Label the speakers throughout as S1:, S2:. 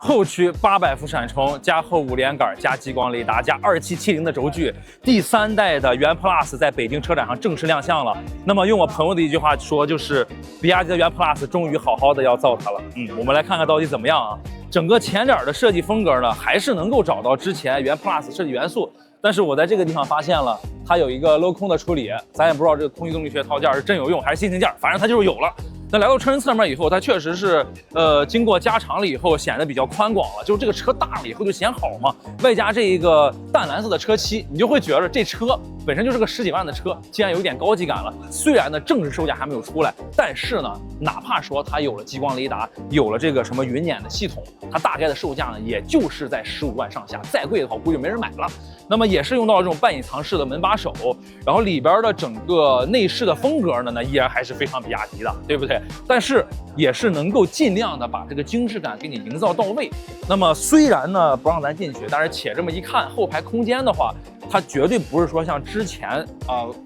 S1: 后驱800伏闪充加后5连杆加激光雷达加2770的轴距，第3代的元 Plus 在北京车展上正式亮相了。那么用我朋友的一句话说，就是比亚迪的元 Plus 终于好好的要造它了。我们来看看到底怎么样啊？整个前脸的设计风格呢，还是能够找到之前元 Plus 设计元素，但是我在这个地方发现了它有一个镂空的处理，咱也不知道这个空气动力学套件是真有用还是新型件，反正它就是有了。那来到车身侧面以后，它确实是经过加长了以后显得比较宽广了，就是这个车大了以后就显好嘛，外加这一个淡蓝色的车漆，你就会觉得这车本身就是个10几万的车，竟然有点高级感了。虽然呢正式售价还没有出来，但是呢哪怕说它有了激光雷达，有了这个什么云辇的系统，它大概的售价呢也就是在15万上下，再贵的话估计没人买了。那么也是用到了这种半隐藏式的门把手，然后里边的整个内饰的风格呢依然还是非常比亚迪的，对不对？但是也是能够尽量的把这个精致感给你营造到位。那么虽然呢不让咱进去，但是且这么一看，后排空间的话，它绝对不是说像之前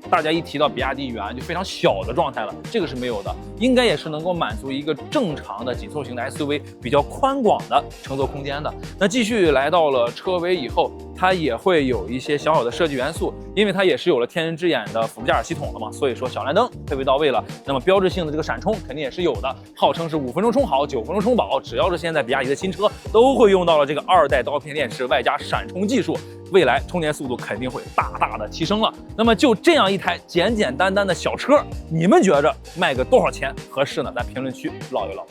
S1: 大家一提到比亚迪元就非常小的状态了，这个是没有的，应该也是能够满足一个正常的紧凑型的 SUV 比较宽广的乘坐空间的。那继续来到了车尾以后，它也会有一些小小的设计元素，因为它也是有了天人之眼的辅助驾驶系统了嘛，所以说小蓝灯配备到位了。那么标志性的这个闪充肯定也是有的，号称是5分钟充好，9分钟充饱，只要是现在比亚迪的新车都会用到了这个2代刀片电池外加闪充技术，未来充电速度肯定会大大的提升了。那么就这样一台简简单单的小车，你们觉着卖个多少钱合适呢？在评论区唠一唠。